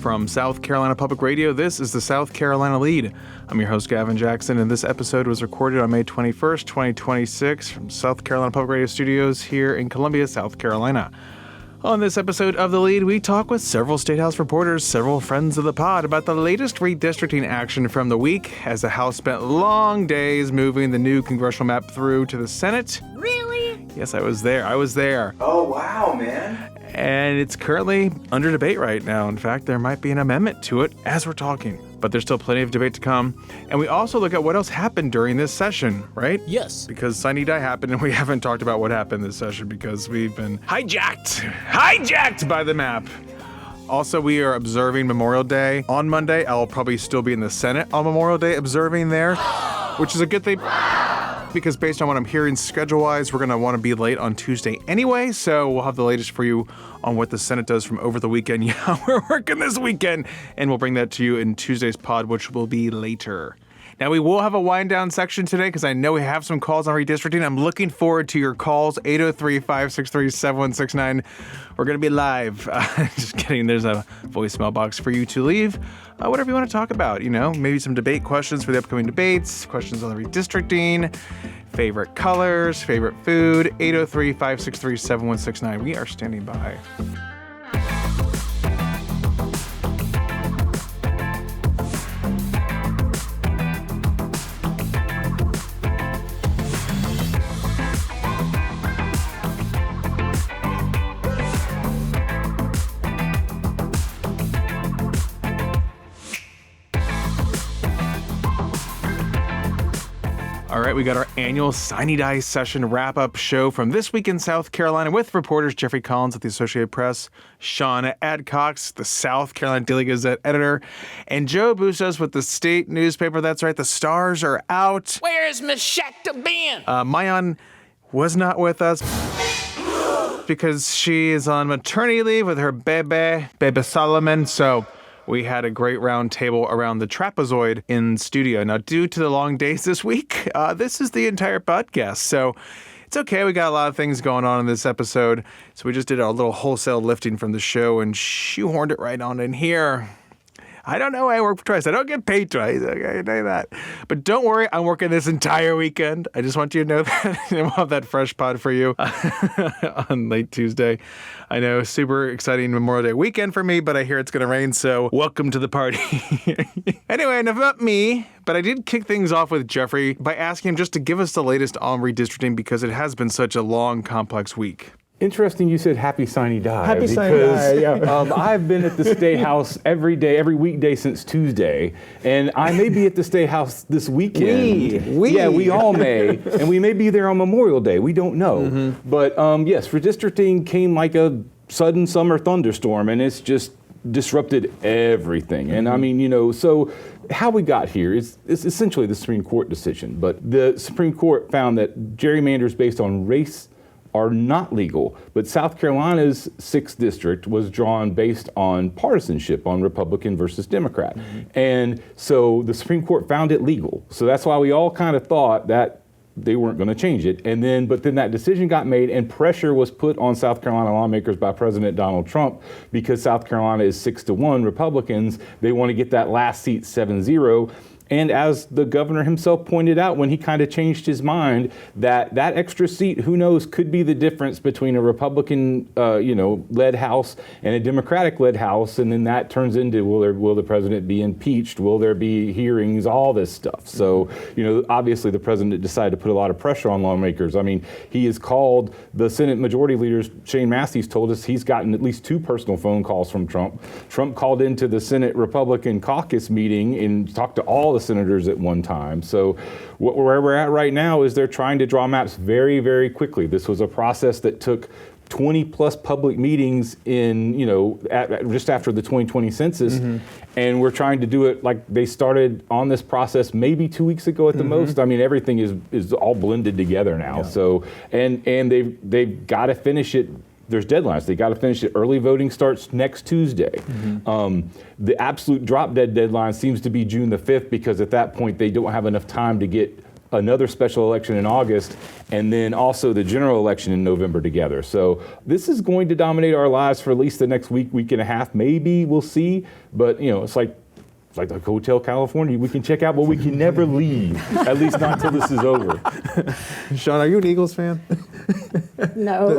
From South Carolina Public Radio, this is the South Carolina Lede. I'm your host, Gavin Jackson, and this episode was recorded on May 21st, 2026 from South Carolina Public Radio Studios here in Columbia, South Carolina. On this episode of The Lede, we talk with several Statehouse reporters, several friends of the pod, about the latest redistricting action from the week as the House spent long days moving the new congressional map through to the Senate. Really? Yes, I was there. Oh, wow, man. And it's currently under debate right now. In fact, there might be an amendment to it as we're talking. But there's still plenty of debate to come. And we also look at what else happened during this session, right? Yes. Because Sine happened, and we haven't talked about what happened this session because we've been hijacked by the map. Also, we are observing Memorial Day on Monday. I'll probably still be in the Senate on Memorial Day observing there, which is a good thing. Because based on what I'm hearing schedule-wise, we're going to want to be late on Tuesday anyway, so we'll have the latest for you on what the Senate does from over the weekend. Yeah, we're working this weekend, and we'll bring that to you in Tuesday's pod, which will be later. Now, we will have a wind-down section today because I know we have some calls on redistricting. I'm looking forward to your calls, 803-563-7169. We're going to be live. Just kidding. There's a voicemail box for you to leave. Whatever you want to talk about, maybe some debate questions for the upcoming debates, questions on the redistricting, favorite colors, favorite food, 803-563-7169. We are standing by. All right, we got our annual Sine session wrap-up show from this week in South Carolina with reporters Jeffrey Collins at the Associated Press, Sean Adcox, the South Carolina Daily Gazette editor, and Joe Bustos with the state newspaper. That's right, the stars are out. Where's Miss Shackta been? Mayan was not with us because she is on maternity leave with her baby Solomon, so we had a great round table around the trapezoid in studio. Now, due to the long days this week, this is the entire podcast. So it's okay. We got a lot of things going on in this episode. So we just did a little wholesale lifting from the show and shoehorned it right on in here. I don't know why I work twice. I don't get paid twice. I can tell you that. But don't worry, I'm working this entire weekend. I just want you to know that. And we'll have that fresh pod for you on late Tuesday. I know, super exciting Memorial Day weekend for me, but I hear it's going to rain, so welcome to the party. Anyway, enough about me, but I did kick things off with Jeffrey by asking him just to give us the latest on redistricting because it has been such a long, complex week. Interesting you said happy Sine Die. Happy Sine Die, yeah. I've been at the Statehouse every day, every weekday since Tuesday, and I may be at the Statehouse this weekend. We all may, and we may be there on Memorial Day. We don't know. Mm-hmm. But yes, redistricting came like a sudden summer thunderstorm, and it's just disrupted everything. And I mean, so how we got here is essentially the Supreme Court decision. But the Supreme Court found that gerrymanders based on race are not legal, but South Carolina's 6th district was drawn based on partisanship, on Republican versus Democrat. Mm-hmm. And so the Supreme Court found it legal. So that's why we all kind of thought that they weren't going to change it. But then that decision got made and pressure was put on South Carolina lawmakers by President Donald Trump because South Carolina is 6-1 Republicans. They want to get that last seat 7-0. And as the governor himself pointed out when he kind of changed his mind, that extra seat, who knows, could be the difference between a Republican, led House and a Democratic-led House. And then that turns into, will the president be impeached? Will there be hearings? All this stuff. So, obviously the president decided to put a lot of pressure on lawmakers. I mean, he has called the Senate Majority Leader, Shane Massey's told us he's gotten at least 2 personal phone calls from Trump. Trump called into the Senate Republican caucus meeting and talked to all the senators at one time. So where we're at right now is they're trying to draw maps very, very quickly. This was a process that took 20 plus public meetings in, just after the 2020 census. Mm-hmm. And we're trying to do it like they started on this process maybe 2 weeks ago at the most. I mean, everything is all blended together now. Yeah. So, and they've got to finish it. There's deadlines. They got to finish it. Early voting starts next Tuesday. Mm-hmm. The absolute drop dead deadline seems to be June the 5th because at that point they don't have enough time to get another special election in August, and then also the general election in November together. So this is going to dominate our lives for at least the next week and a half. Maybe we'll see, but it's like the Hotel California. We can check out, but we can never leave. At least not till this is over. Sean, are you an Eagles fan? No.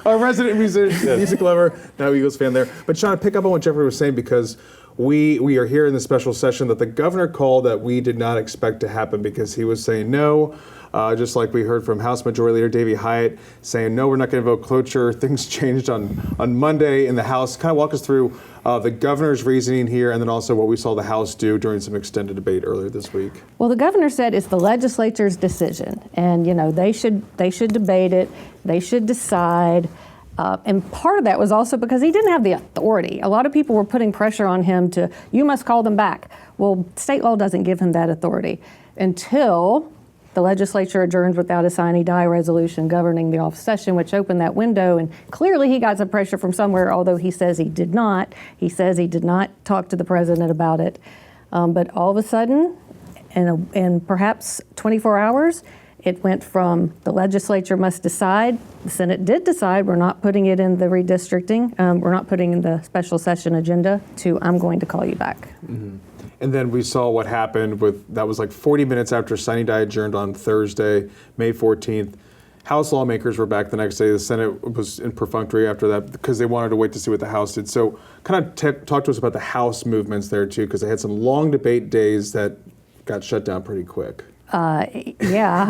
A resident music lover, no Eagles fan there. But Sean, pick up on what Jeffrey was saying, because we are here in the special session that the governor called that we did not expect to happen, because he was saying no. Just like we heard from House Majority Leader Davey Hyatt saying, no, we're not going to vote cloture. Things changed on Monday in the House. Kind of walk us through the governor's reasoning here, and then also what we saw the House do during some extended debate earlier this week. Well, the governor said it's the legislature's decision, and they should debate it. They should decide. And part of that was also because he didn't have the authority. A lot of people were putting pressure on him you must call them back. Well, state law doesn't give him that authority until the legislature adjourned without a sine die resolution governing the off session, which opened that window. And clearly he got some pressure from somewhere, although he says he did not. He says he did not talk to the president about it. But all of a sudden, in perhaps 24 hours, it went from the legislature must decide, the Senate did decide, we're not putting it in the redistricting, we're not putting in the special session agenda, to I'm going to call you back. Mm-hmm. And then we saw what happened that was like 40 minutes after sine die adjourned on Thursday, May 14th. House lawmakers were back the next day. The Senate was in perfunctory after that because they wanted to wait to see what the House did. So kind of talk to us about the House movements there too, because they had some long debate days that got shut down pretty quick. Yeah.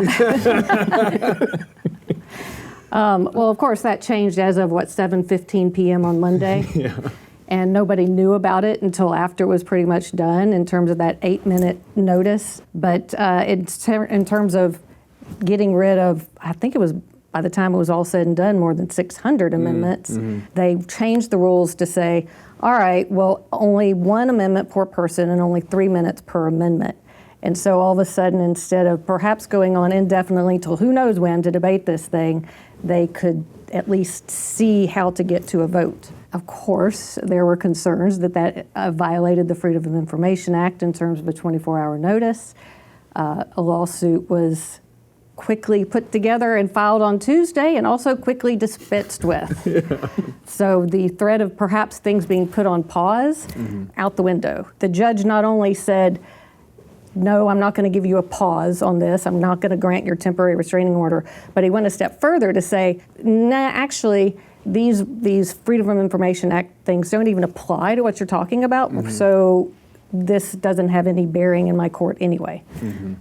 Well, of course, that changed as of 7:15 p.m. on Monday. Yeah. And nobody knew about it until after it was pretty much done in terms of that 8-minute notice. But in terms of getting rid of, I think it was, by the time it was all said and done, more than 600 amendments, they changed the rules to say, all right, well, only one amendment per person and only 3 minutes per amendment. And so all of a sudden, instead of perhaps going on indefinitely till who knows when to debate this thing, they could at least see how to get to a vote. Of course, there were concerns that violated the Freedom of Information Act in terms of a 24-hour notice. A lawsuit was quickly put together and filed on Tuesday and also quickly dispensed with. Yeah. So the threat of perhaps things being put on pause, out the window. The judge not only said, no, I'm not going to give you a pause on this. I'm not going to grant your temporary restraining order. But he went a step further to say, nah, actually, these Freedom of Information Act things don't even apply to what you're talking about. So this doesn't have any bearing in my court anyway.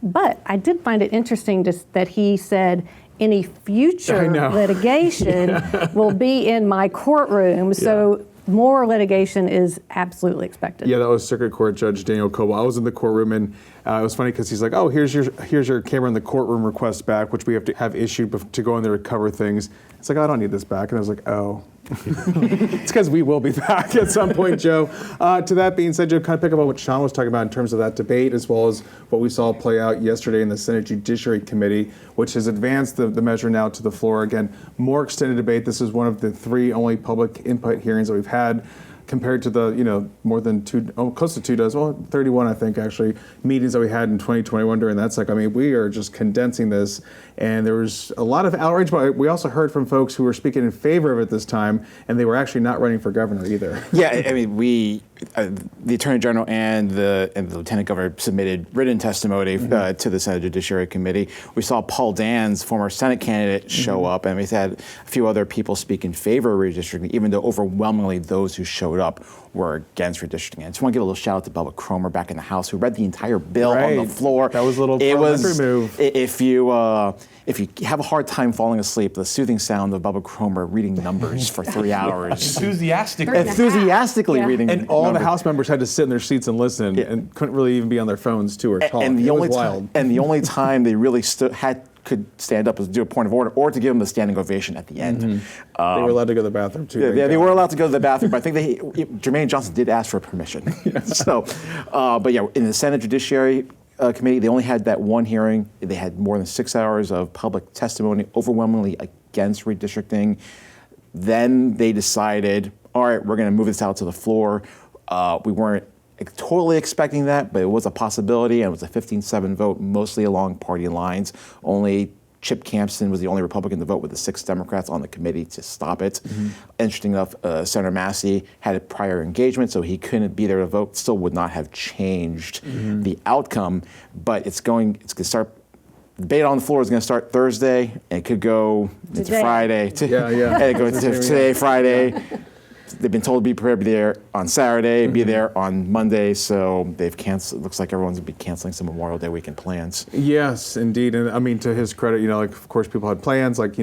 But I did find it interesting that he said any future litigation will be in my courtroom. So more litigation is absolutely expected. Yeah, that was Circuit Court Judge Daniel Coble. I was in the courtroom, and it was funny because he's like, "Oh, here's your camera in the courtroom request back, which we have to have issued to go in there to cover things." It's like, "I don't need this back," and I was like, "Oh." It's because we will be back at some point, Joe. To that being said, Joe, kind of pick up on what Sean was talking about in terms of that debate, as well as what we saw play out yesterday in the Senate Judiciary Committee, which has advanced the measure now to the floor. Again, more extended debate. This is one of the 3 only public input hearings that we've had, compared to the, more than close to 2 dozen, well, 31, I think, actually, meetings that we had in 2021 during that cycle. I mean, we are just condensing this, and there was a lot of outrage, but we also heard from folks who were speaking in favor of it this time, and they were actually not running for governor either. Yeah, I mean, the Attorney General and the Lieutenant Governor submitted written testimony to the Senate Judiciary Committee. We saw Paul Dan's former Senate candidate show up, and we had a few other people speak in favor of redistricting, even though overwhelmingly those who showed up were against redistricting. I just want to give a little shout out to Bubba Cromer back in the House, who read the entire bill on the floor. That was a little parliamentary move. If you have a hard time falling asleep, the soothing sound of Bubba Cromer reading numbers for 3 hours. Enthusiastically reading And all numbers. the House members had to sit in their seats and listen, and couldn't really even be on their phones too or talk. And the It only time they really could stand up was to do a point of order or to give them the standing ovation at the end. They were allowed to go to the bathroom too. Yeah, they were allowed to go to the bathroom, but I think Jermaine Johnson did ask for permission. So, but yeah, in the Senate Judiciary Committee, they only had that one hearing. They had more than 6 hours of public testimony, overwhelmingly against redistricting. Then they decided, all right, we're going to move this out to the floor. We weren't totally expecting that, but it was a possibility, and it was a 15-7 vote, mostly along party lines. Only Chip Campson was the only Republican to vote with the 6 Democrats on the committee to stop it. Interesting enough, Senator Massey had a prior engagement, so he couldn't be there to vote. Still would not have changed the outcome, but it's going to start. Debate on the floor is going to start Thursday, and it could go into Friday. And it goes to today, Friday. They've been told to be prepared to be there on Saturday, be there on Monday, so they've canceled. It looks like everyone's going to be canceling some Memorial Day weekend plans. Yes, indeed. And I mean, to his credit, like, of course, people had plans, like,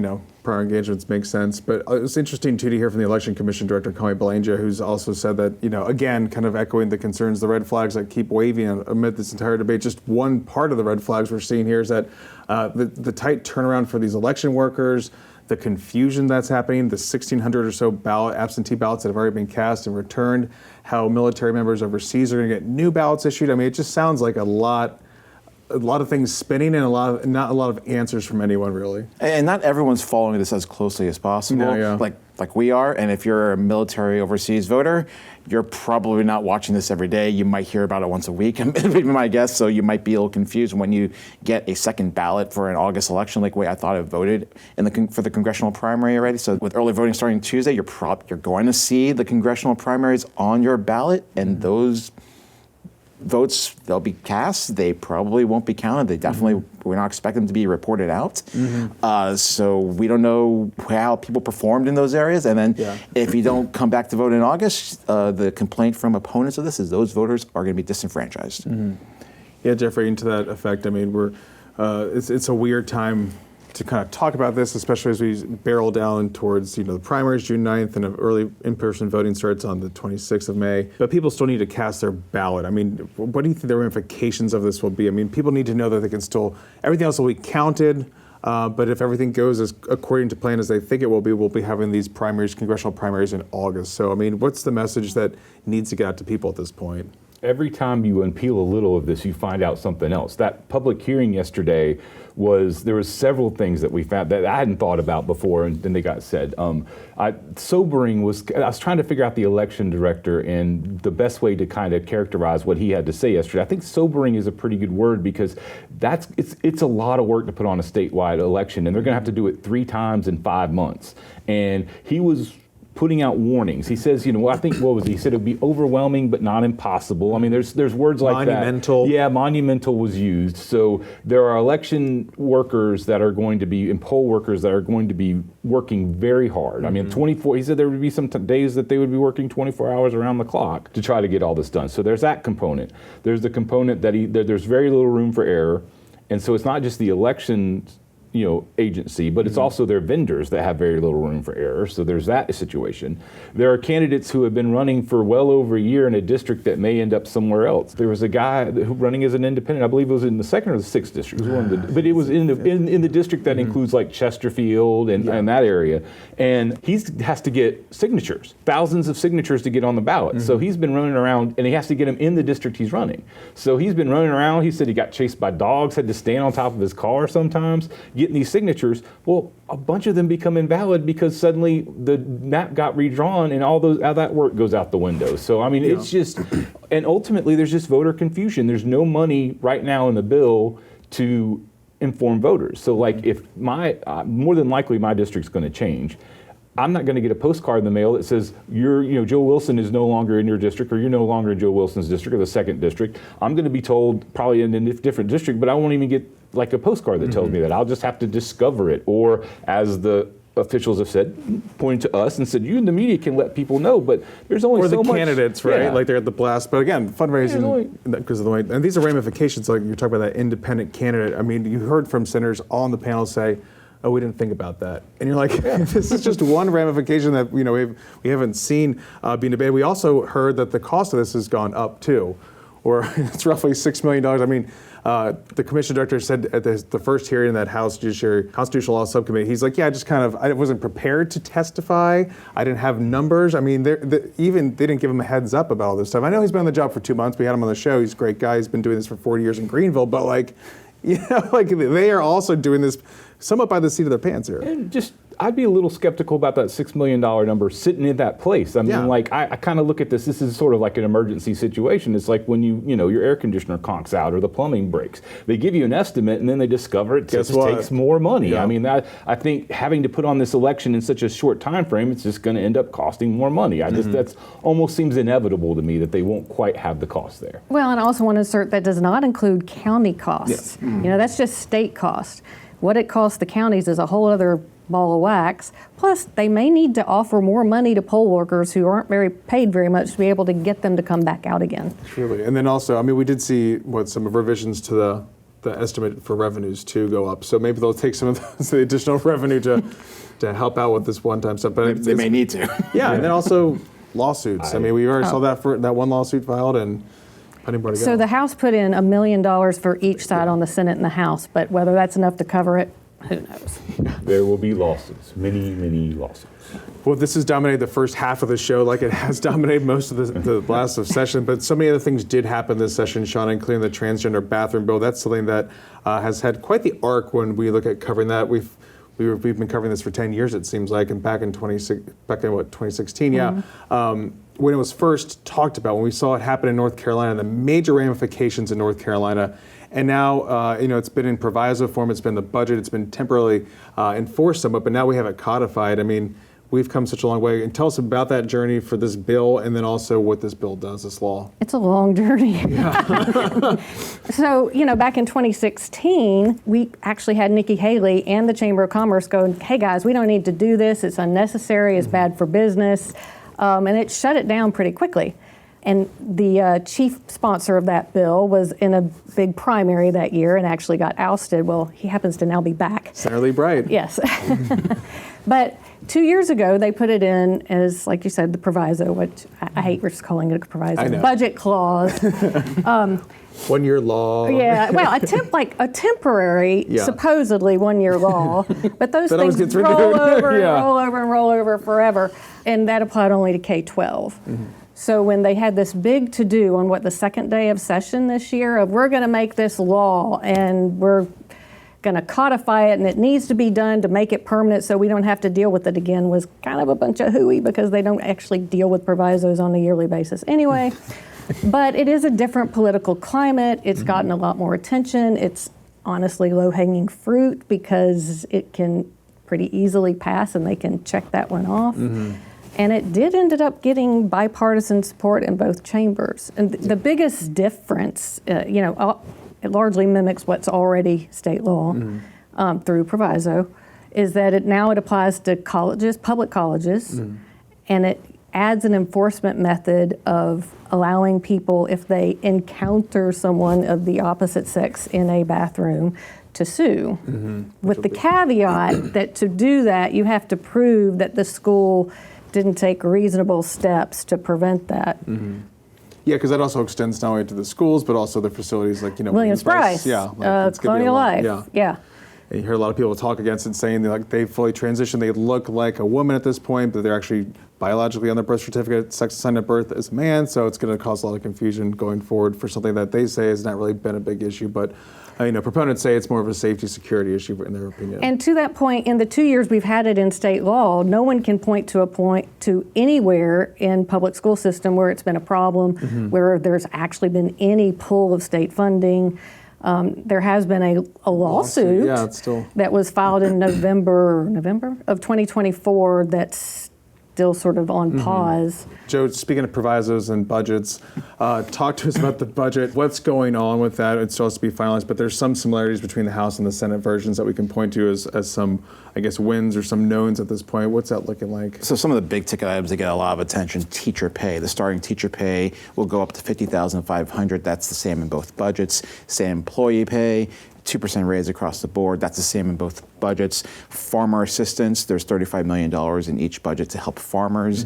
prior engagements make sense. But it's interesting, too, to hear from the Election Commission Director, Connie Belanger, who's also said that, again, kind of echoing the concerns, the red flags that keep waving amid this entire debate. Just one part of the red flags we're seeing here is that the tight turnaround for these election workers, the confusion that's happening, the 1,600 or so absentee ballots that have already been cast and returned, how military members overseas are going to get new ballots issued. I mean, it just sounds like a lot of things spinning and not a lot of answers from anyone, really. And not everyone's following this as closely as possible, like we are. And if you're a military overseas voter, you're probably not watching this every day. You might hear about it once a week, would be my guess. So you might be a little confused when you get a second ballot for an August election, like the way I thought I voted for the congressional primary already. So with early voting starting Tuesday, you're going to see the congressional primaries on your ballot, and those votes, they'll be cast. They probably won't be counted. They definitely, we're not expecting them to be reported out. So we don't know how people performed in those areas. And then if you don't come back to vote in August, the complaint from opponents of this is those voters are going to be disenfranchised. Yeah, Jeffrey, into that effect, I mean, it's a weird time to kind of talk about this, especially as we barrel down towards, the primaries June 9th and early in-person voting starts on the 26th of May. But people still need to cast their ballot. I mean, what do you think the ramifications of this will be? I mean, people need to know that they can still, everything else will be counted, but if everything goes according to plan as they think it will be, we'll be having these primaries, congressional primaries in August. So, I mean, what's the message that needs to get out to people at this point? Every time you unpeel a little of this, you find out something else. That public hearing yesterday there was several things that we found that I hadn't thought about before, and then they got said. Sobering was, I was trying to figure out the election director and the best way to kind of characterize what he had to say yesterday. I think sobering is a pretty good word because it's a lot of work to put on a statewide election, and they're going to have to do it 3 times in 5 months. And he was putting out warnings. He says, I think, what was he? He said it would be overwhelming but not impossible. I mean, there's words like monumental. That. Yeah, monumental was used. So there are election workers that are going to be, and poll workers that are going to be working very hard. I mean, he said there would be some days that they would be working 24 hours around the clock to try to get all this done. So there's that component. There's the component that there's very little room for error. And so it's not just the election agency, but it's also their vendors that have very little room for error. So there's that situation. There are candidates who have been running for well over a year in a district that may end up somewhere else. There was a guy who running as an independent, I believe it was in the 2nd or the 6th district, but it was in the district that includes like Chesterfield and that area. And he has to get signatures, thousands of signatures to get on the ballot. So he's been running around, and he has to get them in the district he's running. So he's been running around. He said he got chased by dogs, had to stand on top of his car sometimes, getting these signatures. Well, a bunch of them become invalid because suddenly the map got redrawn and all that work goes out the window. So, I mean, it's just, and ultimately there's just voter confusion. There's no money right now in the bill to inform voters. So like if more than likely my district's going to change, I'm not going to get a postcard in the mail that says Joe Wilson is no longer in your district, or you're no longer in Joe Wilson's district, or the 2nd district. I'm going to be told probably in a different district, but I won't even get like a postcard that tells me that. I'll just have to discover it, or as the officials have said, pointing to us and said, you in the media can let people know, but there's only so much. Or the candidates, right? Like they're at the blast. But again, fundraising, because of the way, and these are ramifications, like you're talking about that independent candidate. I mean, you heard from senators on the panel say, oh, we didn't think about that. And you're like, this is just one ramification that we haven't seen being debated. We also heard that the cost of this has gone up too, or it's roughly $6 million. I mean, the commission director said at the first hearing in that House Judiciary Constitutional Law Subcommittee, he's like, yeah, I wasn't prepared to testify. I didn't have numbers. I mean, they didn't give him a heads up about all this stuff. I know he's been on the job for 2 months. We had him on the show. He's a great guy. He's been doing this for 40 years in Greenville. But like they are also doing this somewhat by the seat of their pants here. And just, I'd be a little skeptical about that $6 million number sitting in that place. I mean, like, I kind of look at this is sort of like an emergency situation. It's like when your air conditioner conks out or the plumbing breaks. They give you an estimate and then they discover it just takes more money. I mean, I think having to put on this election in such a short time frame, it's just going to end up costing more money. That's almost seems inevitable to me that they won't quite have the cost there. Well, and I also want to insert that does not include county costs. That's just state cost. What it costs the counties is a whole other ball of wax. Plus, they may need to offer more money to poll workers who aren't paid very much to be able to get them to come back out again. Truly. And then also, I mean, we did see some of revisions to the estimate for revenues to go up. So maybe they'll take some of the additional revenue to help out with this one-time stuff. But they may need to. Yeah, and then also lawsuits. I mean, we already saw that for that one lawsuit filed, and pending more to go. So the House put in $1 million for each side on the Senate and the House, but whether that's enough to cover it, who knows? There will be lawsuits, many, many lawsuits. Well, this has dominated the first half of the show like it has dominated most of the last session, but so many other things did happen this session, Sean, including the transgender bathroom bill. That's something that has had quite the arc when we look at covering that. We've been covering this for 10 years, it seems like, and back in 2016, when it was first talked about, when we saw it happen in North Carolina, the major ramifications in North Carolina. And now, it's been in proviso form, it's been the budget, it's been temporarily enforced somewhat, but now we have it codified. I mean, we've come such a long way. And tell us about that journey for this bill, and then also what this bill does, this law. It's a long journey. So, back in 2016, we actually had Nikki Haley and the Chamber of Commerce go, hey guys, we don't need to do this, it's unnecessary, it's bad for business, and it shut it down pretty quickly. And the chief sponsor of that bill was in a big primary that year and actually got ousted. Well, he happens to now be back. Senator Lee Bright. Yes. But 2 years ago, they put it in as, like you said, the proviso, which I hate just calling it a proviso. I know. Budget clause. 1 year law. Yeah, well, a temporary, supposedly 1 year law, but those That always things gets roll renewed. over and roll over and roll over forever, and that applied only to K-12. So when they had this big to-do on the second day of session this year of we're going to make this law and we're going to codify it and it needs to be done to make it permanent so we don't have to deal with it again, was kind of a bunch of hooey because they don't actually deal with provisos on a yearly basis anyway. But it is a different political climate. It's gotten a lot more attention. It's honestly low-hanging fruit because it can pretty easily pass and they can check that one off. And it did ended up getting bipartisan support in both chambers. And the biggest difference, it largely mimics what's already state law through proviso, is that it applies to colleges, public colleges, and it adds an enforcement method of allowing people, if they encounter someone of the opposite sex in a bathroom, to sue, with the caveat that to do that, you have to prove that the school didn't take reasonable steps to prevent that. Yeah, because that also extends not only to the schools, but also the facilities like, Williams-Brice, Colonial Life, yeah. And you hear a lot of people talk against it, saying they fully transitioned. They look like a woman at this point, but they're actually biologically on their birth certificate, sex assigned at birth as a man. So it's going to cause a lot of confusion going forward for something that they say has not really been a big issue. But proponents say it's more of a safety security issue in their opinion. And to that point, in the 2 years we've had it in state law, no one can point to anywhere in public school system where it's been a problem, where there's actually been any pull of state funding. There has been a lawsuit that was filed in November of 2024 that's still sort of on pause. Joe, speaking of provisos and budgets, talk to us about the budget. What's going on with that? It still has to be finalized, but there's some similarities between the House and the Senate versions that we can point to as some, wins or some knowns at this point. What's that looking like? So some of the big ticket items that get a lot of attention: teacher pay. The starting teacher pay will go up to $50,500. That's the same in both budgets. Same employee pay. 2% raise across the board. That's the same in both budgets. Farmer assistance, there's $35 million in each budget to help farmers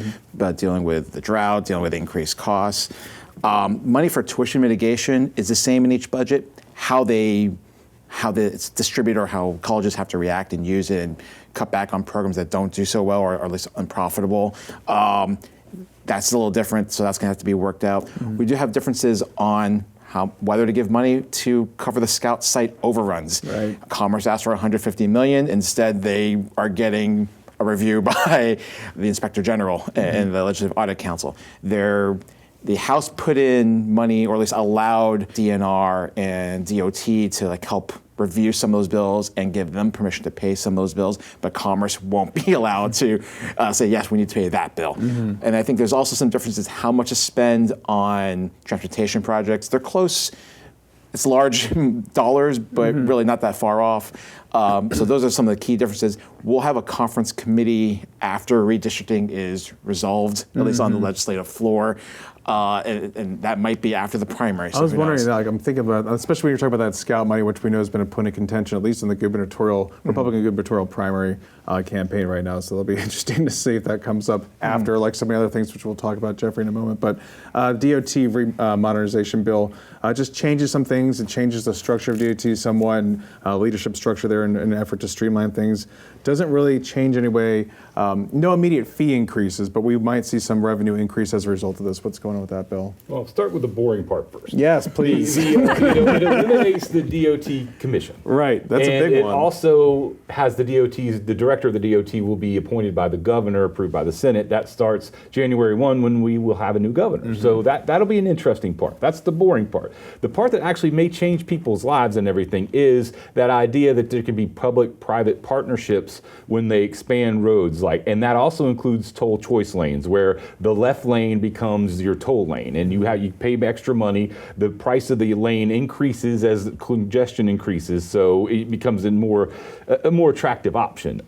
dealing with the drought, dealing with increased costs. Money for tuition mitigation is the same in each budget. How it's distributed or how colleges have to react and use it and cut back on programs that don't do so well or at least unprofitable. That's a little different, so that's going to have to be worked out. We do have differences on whether to give money to cover the Scout site overruns. Right. Commerce asked for $150 million. Instead, they are getting a review by the Inspector General and the Legislative Audit Council. The House put in money, or at least allowed DNR and DOT to like help review some of those bills and give them permission to pay some of those bills, but Commerce won't be allowed to say, yes, we need to pay that bill. And I think there's also some differences how much to spend on transportation projects. They're close. It's large dollars, but really not that far off. So those are some of the key differences. We'll have a conference committee after redistricting is resolved, at least on the legislative floor. And that might be after the primary. So I was who wondering, knows? like, I'm thinking about, especially when you're talking about that scout money, which we know has been a point of contention, at least in the gubernatorial, Republican gubernatorial primary campaign right now. So it'll be interesting to see if that comes up after, like some of the other things, which we'll talk about, Jeffrey, in a moment. But DOT modernization bill just changes some things. It changes the structure of DOT somewhat, leadership structure there in an effort to streamline things. Doesn't really change anyway. No immediate fee increases, but we might see some revenue increase as a result of this. What's going on with that bill? Well, I'll start with the boring part first. Yes, please. It eliminates the DOT commission. Right, that's a big and one. it also has the director of the DOT will be appointed by the governor, approved by the Senate. That starts January 1 when we will have a new governor. So that'll be an interesting part. That's the boring part. The part that actually may change people's lives and everything is that idea that there can be public-private partnerships when they expand roads, and that also includes toll choice lanes, where the left lane becomes your toll lane, and you pay extra money. The price of the lane increases as congestion increases, so it becomes a more attractive option.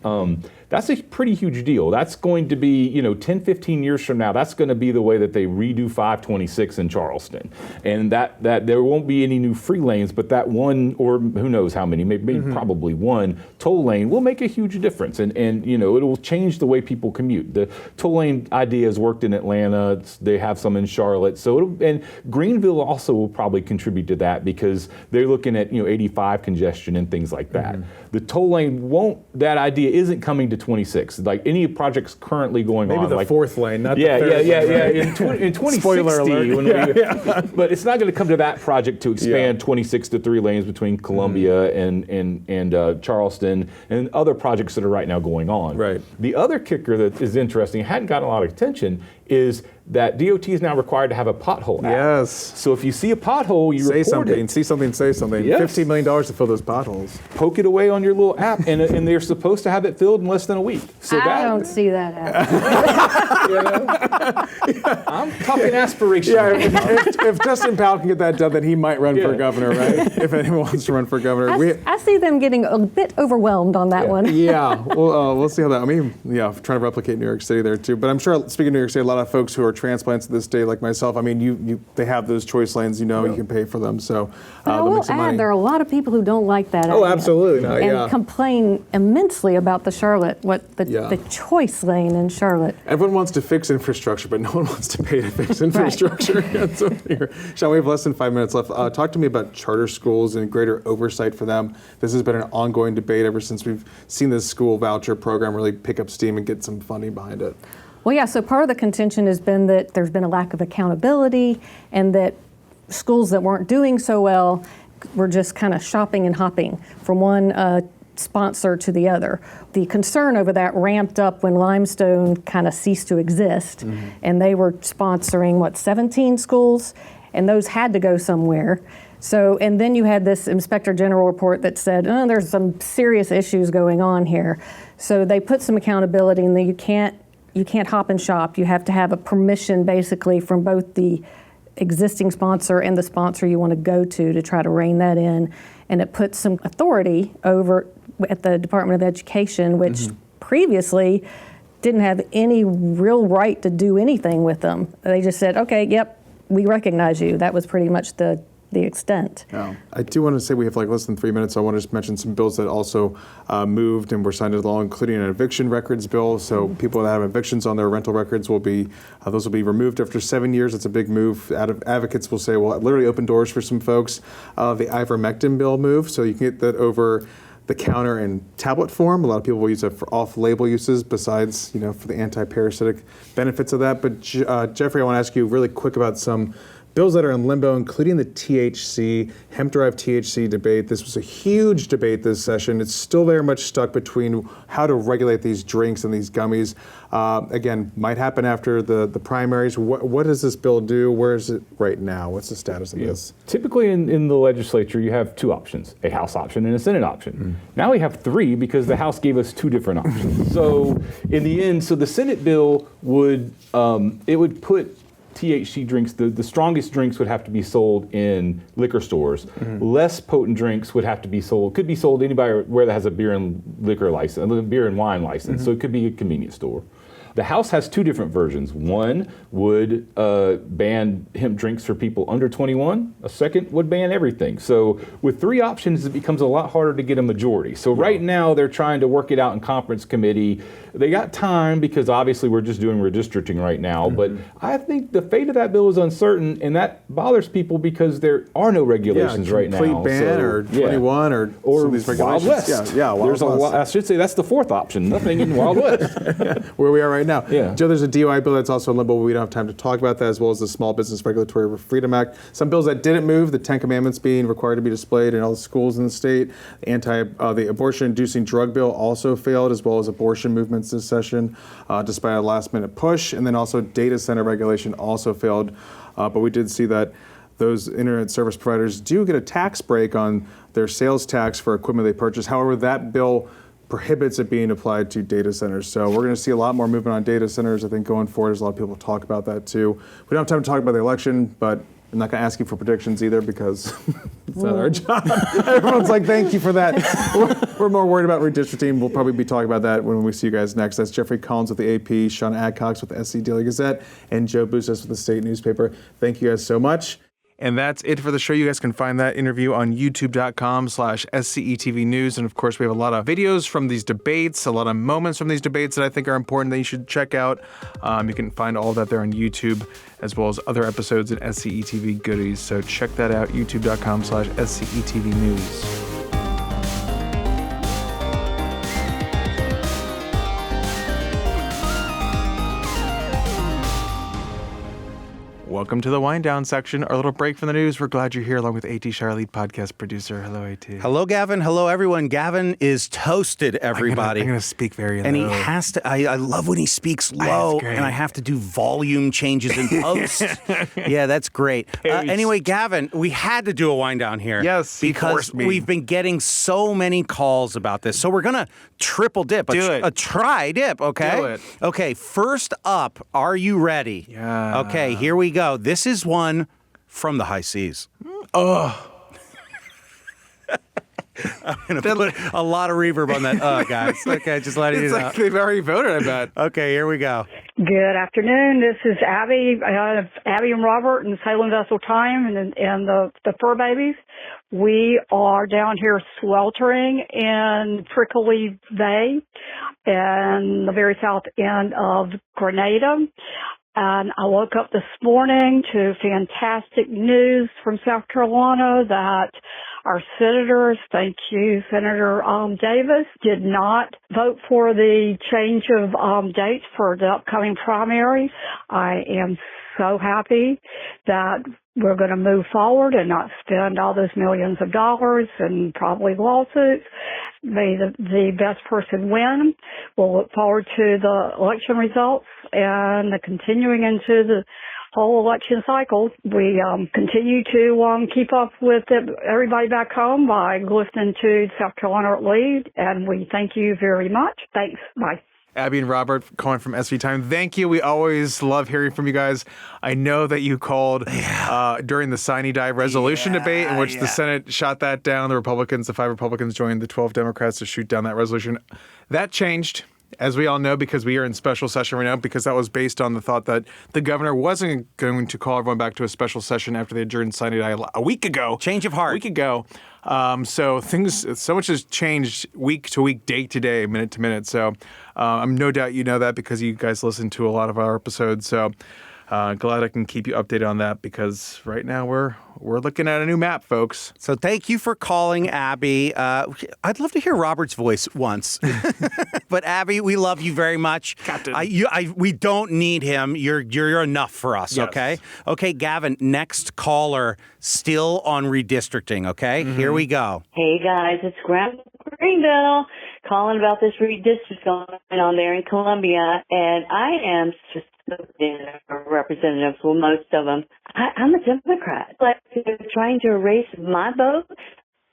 That's a pretty huge deal. That's going to be, 10, 15 years from now, that's going to be the way that they redo 526 in Charleston. And that there won't be any new free lanes, but that one, or who knows how many, maybe probably one toll lane will make a huge difference. And it will change the way people commute. The toll lane idea has worked in Atlanta. They have some in Charlotte. And Greenville also will probably contribute to that because they're looking at, 85 congestion and things like that. The toll lane that idea isn't coming to 26. Like any projects currently going on. Maybe the fourth lane, not the third lane. Yeah. In 2060, Spoiler alert. But it's not going to come to that project to expand 26 to 3 lanes between Columbia and Charleston and other projects that are right now going on. Right. The other kicker that is interesting, hadn't gotten a lot of attention, is that DOT is now required to have a pothole app. Yes. So if you see a pothole, you Say report something. it. See something, say something. Yes. $15 million to fill those potholes. Poke it away on your little app, and they're supposed to have it filled in less than a week. So I don't see that happening. I'm talking aspirational. Yeah, if Justin Powell can get that done, then he might run for governor, right? If anyone wants to run for governor. I see them getting a bit overwhelmed on that one. Yeah, we'll see how that. Trying to replicate New York City there too. But I'm sure, speaking of New York City, a lot of folks who are transplants to this day, like myself, they have those choice lanes. You can pay for them. So I will add, there are a lot of people who don't like that. Oh, idea absolutely not. And complain immensely about the choice lane in Charlotte. Everyone wants to fix infrastructure, but no one wants to pay to fix infrastructure. Sean, we have less than 5 minutes left. Talk to me about charter schools and greater oversight for them. This has been an ongoing debate ever since we've seen this school voucher program really pick up steam and get some funding behind it. Well, yeah, so part of the contention has been that there's been a lack of accountability and that schools that weren't doing so well were just kind of shopping and hopping from one sponsor to the other. The concern over that ramped up when Limestone kind of ceased to exist, and they were sponsoring, 17 schools, and those had to go somewhere. So, and then you had this Inspector General report that said, there's some serious issues going on here. So they put some accountability, and you can't hop and shop. You have to have a permission basically from both the existing sponsor and the sponsor you want to go to try to rein that in. And it puts some authority over at the Department of Education, which previously didn't have any real right to do anything with them. They just said, okay, yep, we recognize you. That was pretty much the extent. I do want to say we have less than 3 minutes. So I want to just mention some bills that also moved and were signed into law, including an eviction records bill. So people that have evictions on their rental records will be removed after 7 years. It's a big move. Advocates will say, well, it literally opened doors for some folks. The ivermectin bill moved, so you can get that over the counter in tablet form. A lot of people will use it for off-label uses besides, for the anti-parasitic benefits of that. But Jeffrey, I want to ask you really quick about some bills that are in limbo, including the THC, hemp-derived THC debate. This was a huge debate this session. It's still very much stuck between how to regulate these drinks and these gummies. Again, might happen after the primaries. What does this bill do? Where is it right now? What's the status of this? Typically in the legislature, you have two options, a House option and a Senate option. Now we have three because the House gave us two different options. So in the end, the Senate bill would, it would put THC drinks, the strongest drinks would have to be sold in liquor stores. Less potent drinks would have to be sold, could be sold anybody where that has a beer and liquor license, a beer and wine license. So it could be a convenience store. The House has two different versions. One would ban hemp drinks for people under 21. A second would ban everything. So with three options, it becomes a lot harder to get a majority. So right now they're trying to work it out in conference committee. They got time because obviously we're just doing redistricting right now. But I think the fate of that bill is uncertain, and that bothers people because there are no regulations right now. Complete ban or 21 or some of these regulations. Wild West. Yeah, Wild There's West. I should say that's the fourth option. Nothing in Wild West. Where we are right now. Yeah. Joe, there's a DUI bill that's also in limbo. We don't have time to talk about that, as well as the Small Business Regulatory Freedom Act. Some bills that didn't move, the 10 Commandments being required to be displayed in all the schools in the state. The abortion-inducing drug bill also failed, as well as abortion movements this session, despite a last-minute push. And then also data center regulation also failed. But we did see that those internet service providers do get a tax break on their sales tax for equipment they purchase. However, that bill prohibits it being applied to data centers. So we're going to see a lot more movement on data centers, I think, going forward. There's a lot of people talk about that too. We don't have time to talk about the election, but I'm not going to ask you for predictions either because it's not our job. Everyone's like, thank you for that. We're more worried about redistricting. We'll probably be talking about that when we see you guys next. That's Jeffrey Collins with the AP, Sean Adcox with the SC Daily Gazette, and Joe Bustos with the State Newspaper. Thank you guys so much. And that's it for the show. You guys can find that interview on youtube.com/SCETV News. And of course, we have a lot of videos from these debates, a lot of moments from these debates that I think are important that you should check out. You can find all of that there on YouTube, as well as other episodes and SCETV goodies. So check that out, youtube.com/SCETV News. Welcome to the wind down section, our little break from the news. We're glad you're here along with A.T. Shire, lead podcast producer. Hello, A.T. Hello, Gavin. Hello, everyone. Gavin is toasted, everybody. I'm going to speak very low. And he has to, I love when he speaks low, and I have to do volume changes in post. Yeah, that's great. Anyway, Gavin, we had to do a wind down here. Yes, because we've been getting so many calls about this. So we're going to triple dip. A try dip, okay? Do it. Okay, first up, are you ready? Yeah. Okay, here we go. This is one from the high seas. I'm going to put a lot of reverb on that, guys. Okay, just letting you know. Like they've already voted, I bet. Okay, here we go. Good afternoon. This is Abby, Abby and Robert and Salem Vessel Time and the fur babies. We are down here sweltering in Prickly Bay and the very south end of Grenada. And I woke up this morning to fantastic news from South Carolina that our senators, thank you, Senator Davis, did not vote for the change of dates for the upcoming primary. I am so happy that we're going to move forward and not spend all those millions of dollars and probably lawsuits. May the best person win. We'll look forward to the election results and the continuing into the whole election cycle. We continue to keep up with everybody back home by listening to South Carolina Lede, and we thank you very much. Thanks. Bye. Abby and Robert calling from SV Time. Thank you. We always love hearing from you guys. I know that you called during the Sine resolution debate in which the Senate shot that down. The 5 Republicans joined the 12 Democrats to shoot down that resolution. That changed, as we all know, because we are in special session right now, because that was based on the thought that the governor wasn't going to call everyone back to a special session after they adjourned Sine a week ago. Change of heart. A week ago. So much has changed week to week, day to day, minute to minute. So I'm no doubt you know that because you guys listen to a lot of our episodes. So glad I can keep you updated on that because right now we're looking at a new map, folks. So thank you for calling, Abby. I'd love to hear Robert's voice once. But Abby, we love you very much. Captain. We don't need him. You're enough for us, Yes. okay? Okay, Gavin, next caller, still on redistricting, okay? Here we go. Hey guys, it's Grandma Greenville calling about this redistrict going on there in Columbia, and I am just representatives, well, most of them. I'm a Democrat. Like they're trying to erase my vote.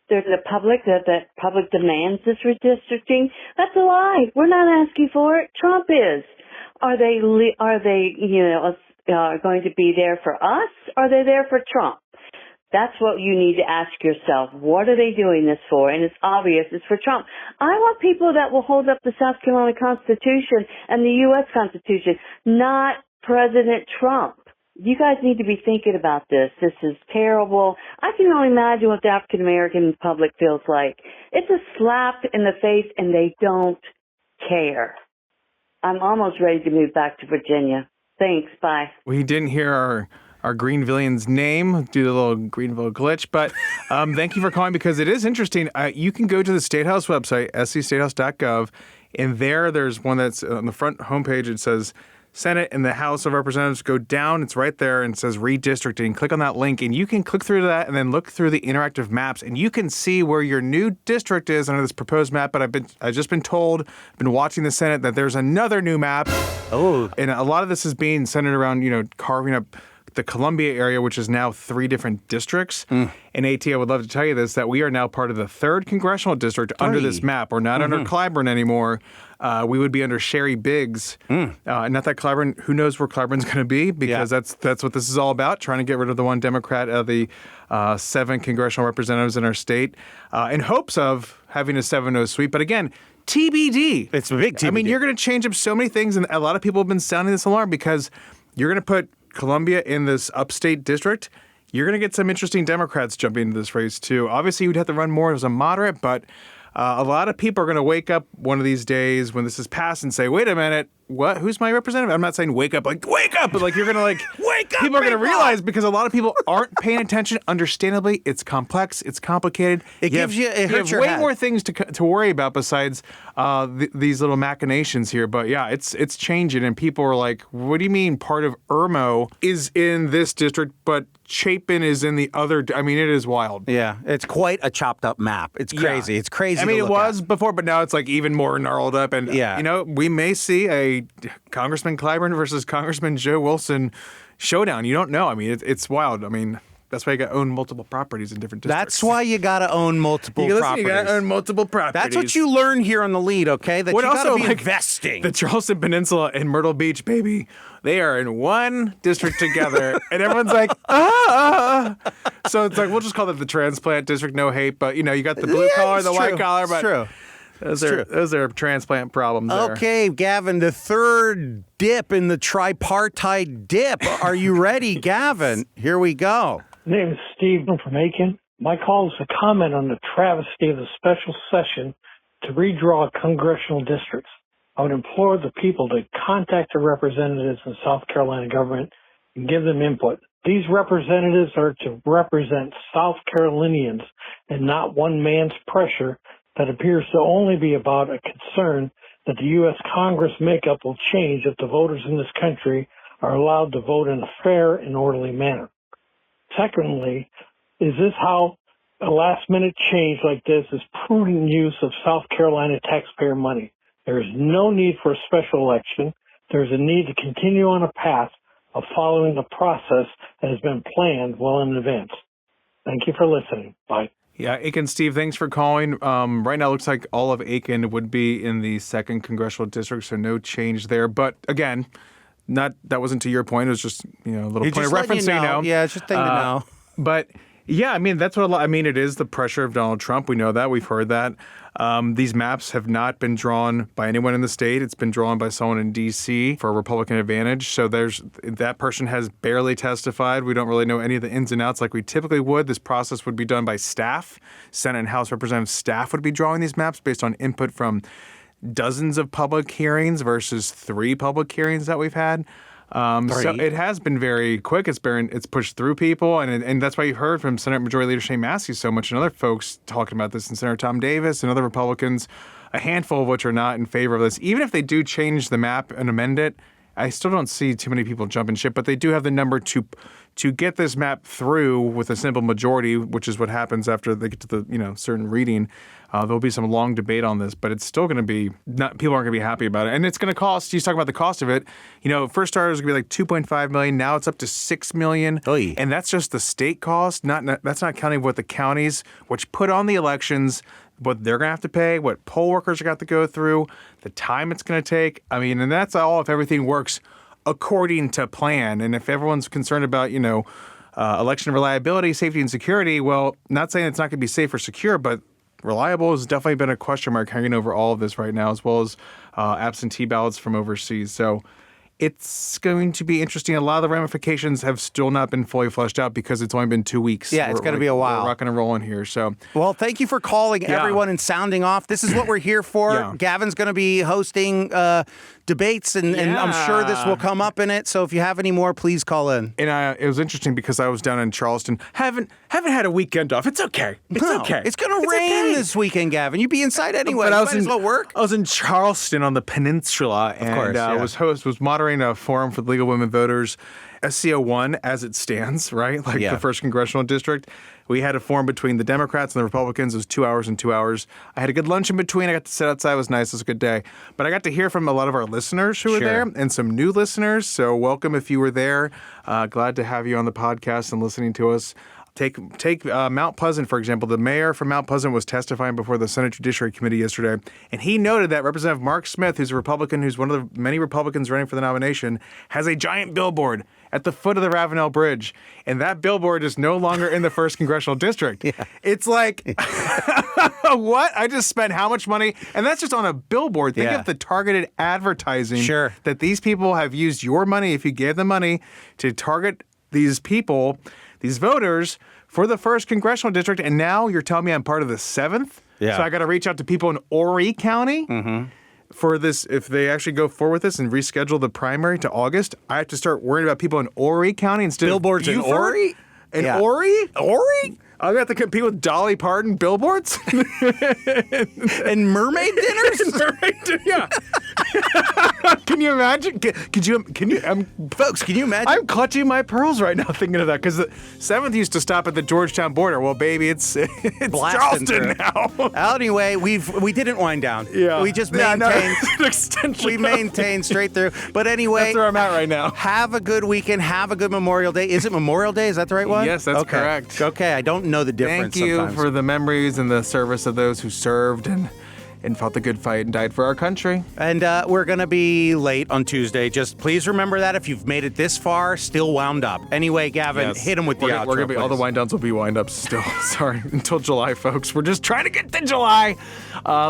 There's the public that public demands this redistricting. That's a lie. We're not asking for it. Trump is. Are they going to be there for us? Or are they there for Trump? That's what you need to ask yourself. What are they doing this for? And it's obvious it's for Trump. I want people that will hold up the South Carolina Constitution and the U.S. Constitution, not President Trump. You guys need to be thinking about this. This is terrible. I can only imagine what the African American public feels like. It's a slap in the face, and they don't care. I'm almost ready to move back to Virginia. Thanks. Bye. We didn't hear our Greenvillian's name due to the little Greenville glitch, but thank you for calling because it is interesting. You can go to the Statehouse website, scstatehouse.gov, and there's one that's on the front homepage. It says Senate and the House of Representatives. Go down, it's right there, and it says redistricting. Click on that link, and you can click through that and then look through the interactive maps, and you can see where your new district is under this proposed map. But I've just been told, been watching the Senate, that there's another new map. Oh. And a lot of this is being centered around, carving up the Columbia area, which is now 3 different districts. And AT, I would love to tell you this, that we are now part of the 3rd congressional district under this map. We're not under Clyburn anymore. We would be under Sherry Biggs. Not that Clyburn, who knows where Clyburn's going to be, because that's what this is all about, trying to get rid of the one Democrat of the 7 congressional representatives in our state in hopes of having a 7-0 sweep. But again, TBD. It's a big TBD. I mean, you're going to change up so many things, and a lot of people have been sounding this alarm because you're going to put Columbia in this upstate district. You're going to get some interesting Democrats jumping into this race, too. Obviously, you'd have to run more as a moderate, but a lot of people are going to wake up one of these days when this is passed and say, wait a minute, what? Who's my representative? I'm not saying wake up, but you're going to wake up. People are going to realize, because a lot of people aren't paying attention. Understandably, it's complex, it's complicated. It hurts your way head. more things to worry about besides these little machinations here. But yeah, it's changing, and people are like, what do you mean part of Irmo is in this district, but Chapin is in the other? I mean, it is wild. Yeah, it's quite a chopped up map. It's crazy. Yeah. It's crazy. I mean, to it look was at. before, but now it's like even more gnarled up. And, we may see a Congressman Clyburn versus Congressman Joe Wilson showdown. You don't know. I mean, it's wild. I mean, that's why you got to own multiple properties in different districts. That's why you got to own multiple properties. You got to own multiple properties. That's what you learn here on the lead, okay? That you got to be investing. The Charleston Peninsula and Myrtle Beach, baby. They are in one district together, and everyone's like, So it's like, we'll just call it the transplant district, no hate, but, you got the blue collar, the white collar, but true. Those are transplant problems there. Okay, Gavin, the 3rd dip in the tripartite dip. Are you ready, Gavin? Here we go. My name is Steve from Aiken. My call is a comment on the travesty of the special session to redraw congressional districts. I would implore the people to contact their representatives in South Carolina government and give them input. These representatives are to represent South Carolinians and not one man's pressure that appears to only be about a concern that the U.S. Congress makeup will change if the voters in this country are allowed to vote in a fair and orderly manner. Secondly, is this how a last-minute change like this is prudent use of South Carolina taxpayer money? There is no need for a special election. There is a need to continue on a path of following the process that has been planned well in advance. Thank you for listening. Bye. Yeah, Aiken, Steve, thanks for calling. Right now, it looks like all of Aiken would be in the 2nd congressional district, so no change there. But again, that wasn't to your point. It was just a little point of reference, so you know. Yeah, it's just a thing to know. But yeah, I mean, that's what it is the pressure of Donald Trump. We know that. We've heard that. These maps have not been drawn by anyone in the state. It's been drawn by someone in D.C. for a Republican advantage. So that person has barely testified. We don't really know any of the ins and outs like we typically would. This process would be done by staff. Senate and House Representative staff would be drawing these maps based on input from dozens of public hearings versus 3 public hearings that we've had. So it has been very quick. It's pushed through people, and that's why you heard from Senate Majority Leader Shane Massey so much, and other folks talking about this, and Senator Tom Davis and other Republicans, a handful of which are not in favor of this. Even if they do change the map and amend it, I still don't see too many people jumping ship, but they do have the number to get this map through with a simple majority, which is what happens after they get to the certain reading. There'll be some long debate on this, but it's still going to be people aren't going to be happy about it, and it's going to cost. You talk about the cost of it. First starter is going to be like $2.5 million. Now it's up to $6 million, and that's just the state cost. That's not counting what the counties, which put on the elections, what they're going to have to pay, what poll workers are going to have to go through, the time it's going to take. I mean, and that's all if everything works according to plan. And if everyone's concerned about, election reliability, safety, and security, well, not saying it's not going to be safe or secure, but reliable has definitely been a question mark hanging over all of this right now, as well as absentee ballots from overseas. So it's going to be interesting. A lot of the ramifications have still not been fully fleshed out because it's only been 2 weeks. Yeah, it's going to be a while. We're rocking and rolling here. So, well, thank you for calling everyone and sounding off. This is what we're here for. Yeah. Gavin's going to be hosting debates, and I'm sure this will come up in it. So if you have any more, please call in. And it was interesting because I was down in Charleston. Haven't had a weekend off. It's okay. It's okay. It's going to rain this weekend, Gavin. You'd be inside anyway. But might as well work. I was in Charleston on the peninsula, and was moderating a forum for the League of Women Voters, SCO1 as it stands, right? The first congressional district. We had a forum between the Democrats and the Republicans. It was 2 hours and 2 hours. I had a good lunch in between. I got to sit outside. It was nice. It was a good day. But I got to hear from a lot of our listeners who were there and some new listeners. So welcome if you were there. Glad to have you on the podcast and listening to us. Take Mount Pleasant, for example. The mayor from Mount Pleasant was testifying before the Senate Judiciary Committee yesterday, and he noted that Representative Mark Smith, who's a Republican, who's one of the many Republicans running for the nomination, has a giant billboard at the foot of the Ravenel Bridge, and that billboard is no longer in the 1st Congressional District. Yeah. It's like, what? I just spent how much money? And that's just on a billboard. Think of the targeted advertising that these people have used your money, if you gave them money, to target these people, these voters, for the 1st Congressional District, and now you're telling me I'm part of the 7th? Yeah. So I got to reach out to people in Horry County for this. If they actually go forward with this and reschedule the primary to August, I have to start worrying about people in Horry County instead Billboards of Billboards in Horry? In Horry? Horry? I'm going to have to compete with Dolly Parton billboards? And mermaid dinners? Yeah. Can you imagine? Folks, can you imagine? I'm clutching my pearls right now thinking of that, because the 7th used to stop at the Georgetown border. Well, baby, it's Charleston now. Anyway, we didn't wind down. Yeah. We just maintained. An extension. We maintained straight through. But anyway, that's where I'm at right now. Have a good weekend. Have a good Memorial Day. Is it Memorial Day? Is that the right one? Yes, that's correct. Okay, I don't know the difference. Thank you sometimes. for the memories and the service of those who served and fought the good fight and died for our country. And we're going to be late on Tuesday. Just please remember that if you've made it this far, still wound up. Anyway, Gavin, hit him with the outro. We're going to be, all the wind downs will be wind ups still. Sorry, until July, folks. We're just trying to get to July.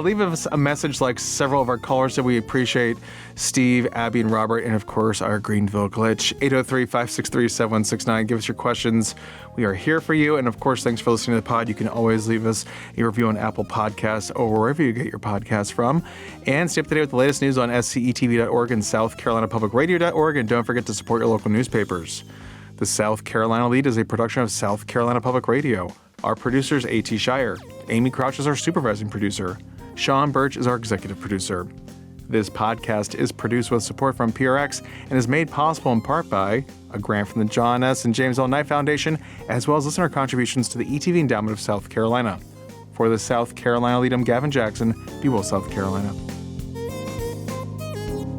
Leave us a message like several of our callers that we appreciate. Steve, Abby, and Robert, and of course, our Greenville glitch. 803-563-7169. Give us your questions. We are here for you. And of course, thanks for listening to the pod. You can always leave us a review on Apple Podcasts or wherever you get your podcasts from. And stay up to date with the latest news on SCETV.org and SouthCarolinaPublicRadio.org. And don't forget to support your local newspapers. The South Carolina Lead is a production of South Carolina Public Radio. Our producer is A.T. Shire. Amy Crouch is our supervising producer. Sean Birch is our executive producer. This podcast is produced with support from PRX and is made possible in part by a grant from the John S. and James L. Knight Foundation, as well as listener contributions to the ETV Endowment of South Carolina. For the South Carolina Lead, I'm Gavin Jackson. Be well, South Carolina.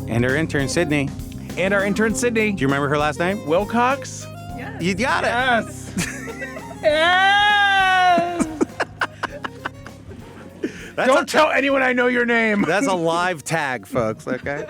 And our intern, Sydney. Do you remember her last name? Wilcox? Yes. You got it. Yes. Yes. Don't tell anyone I know your name. That's a live tag, folks, okay?